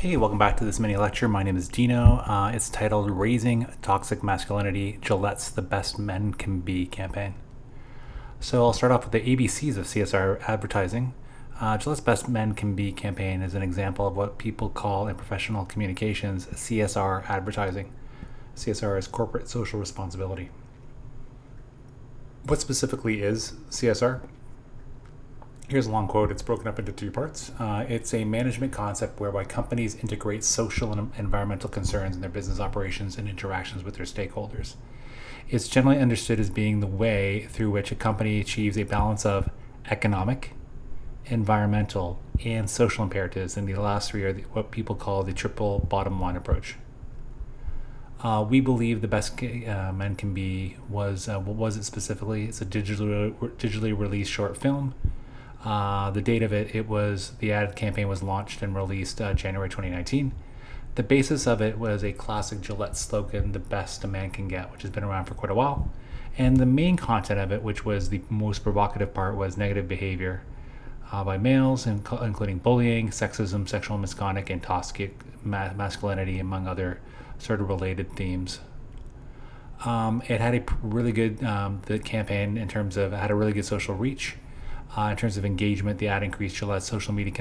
Hey, welcome back to this mini lecture. My name is Dino. It's titled Raising Toxic Masculinity, Gilette's The Best Men Can Be campaign. So I'll start off with the ABCs of CSR advertising. Gilette's Best Men Can Be campaign is an example of what people call in professional communications CSR advertising. CSR is corporate social responsibility. What specifically is CSR? Here's a long quote. It's broken up into two parts. It's a management concept whereby companies integrate social and environmental concerns in their business operations and interactions with their stakeholders. It's generally understood as being the way through which a company achieves a balance of economic, environmental, and social imperatives, and the last three are what people call the triple bottom line approach. We believe the best men can be was what was it specifically? It's a digitally released short film. The date of it was the ad campaign was launched and released January 2019. The basis of it was a classic Gillette slogan, "The best a man can get," which has been around for quite a while. And the main content of it, which was the most provocative part, was negative behavior by males, including bullying, sexism, sexual misconduct, and toxic masculinity, among other sort of related themes. It had a really good the campaign in terms of it had a really good social reach. In terms of engagement, the ad increased Gillette's social media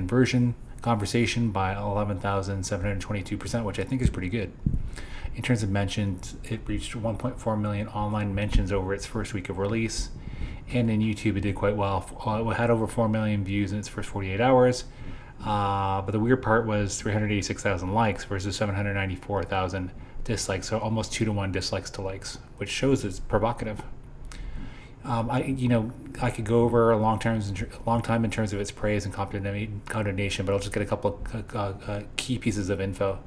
conversation by 11,722%, which I think is pretty good. In terms of mentions, it reached 1.4 million online mentions over its first week of release. And in YouTube, it did quite well. It had over 4 million views in its first 48 hours. But the weird part was 386,000 likes versus 794,000 dislikes, so almost 2-to-1 dislikes to likes, which shows it's provocative. I could go over a long time in terms of its praise and condemnation, but I'll just get a couple of key pieces of info.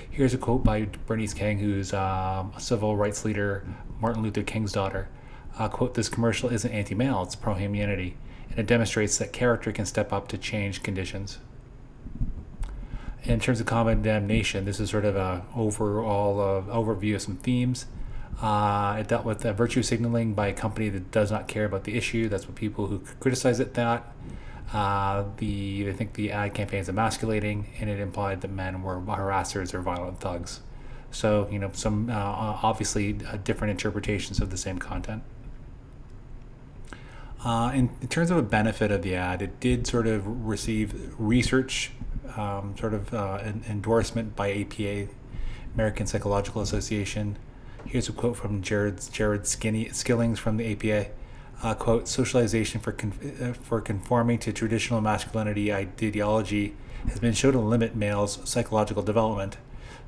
Here's a quote by Bernice King, who's a civil rights leader, Martin Luther King's daughter. Quote, "This commercial isn't anti-male, it's pro-humanity, and it demonstrates that character can step up to change conditions." In terms of condemnation, this is sort of an overall overview of some themes. It dealt with virtue signaling by a company that does not care about the issue. That's what people who criticize it thought. They think the ad campaign is emasculating, and it implied that men were harassers or violent thugs. So, some obviously different interpretations of the same content. In terms of a benefit of the ad, it did sort of receive research, endorsement by APA, American Psychological Association. Here's a quote from Jared Skillings from the APA. Quote, "Socialization for conforming to traditional masculinity ideology has been shown to limit males' psychological development,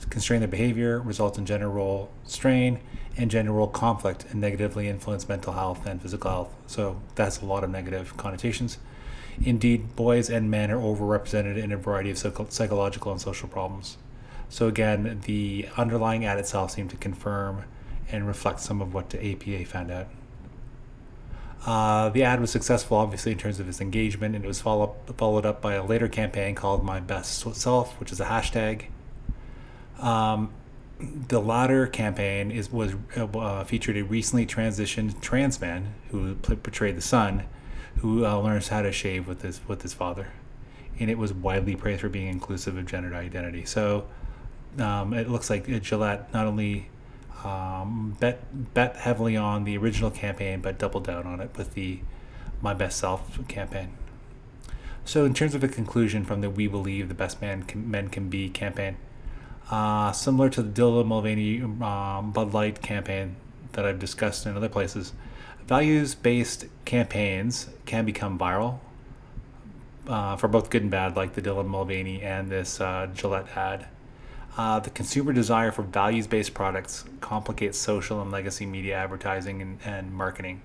constrain their behavior, result in gender role strain, and gender role conflict, and negatively influence mental health and physical health." So that's a lot of negative connotations. Indeed, boys and men are overrepresented in a variety of psychological and social problems. So again, the underlying ad itself seemed to confirm and reflect some of what the APA found out. The ad was successful, obviously, in terms of its engagement, and it was followed up by a later campaign called My Best Self, which is a hashtag. The latter campaign was featured a recently transitioned trans man who portrayed the son, who learns how to shave with his father, and it was widely praised for being inclusive of gender identity. So it looks like Gillette not only bet heavily on the original campaign, but doubled down on it with the My Best Self campaign. So in terms of a conclusion from the We Believe the Best Men Can Be campaign, similar to the Dylan Mulvaney Bud Light campaign that I've discussed in other places, values-based campaigns can become viral for both good and bad, like the Dylan Mulvaney and this Gillette ad. The consumer desire for values-based products complicates social and legacy media advertising and marketing.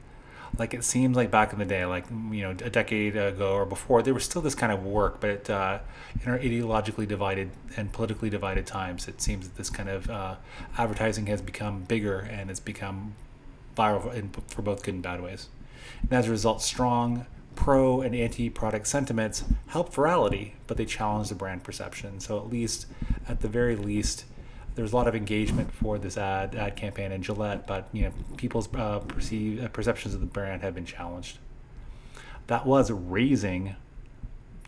Like, it seems like back in the day, like, a decade ago or before, there was still this kind of work, but in our ideologically divided and politically divided times, it seems that this kind of advertising has become bigger and it's become viral for both good and bad ways. And as a result, strong pro and anti-product sentiments help virality, but they challenge the brand perception. So at the very least, there's a lot of engagement for this ad campaign in Gillette, but people's perceptions of the brand have been challenged. That was Raising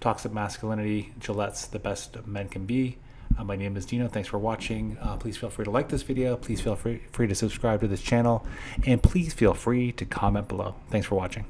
Toxic Masculinity, Gilette's The Best Men Can Be. My name is Dino. Thanks for watching. Please feel free to like this video. Please feel free to subscribe to this channel. And please feel free to comment below. Thanks for watching.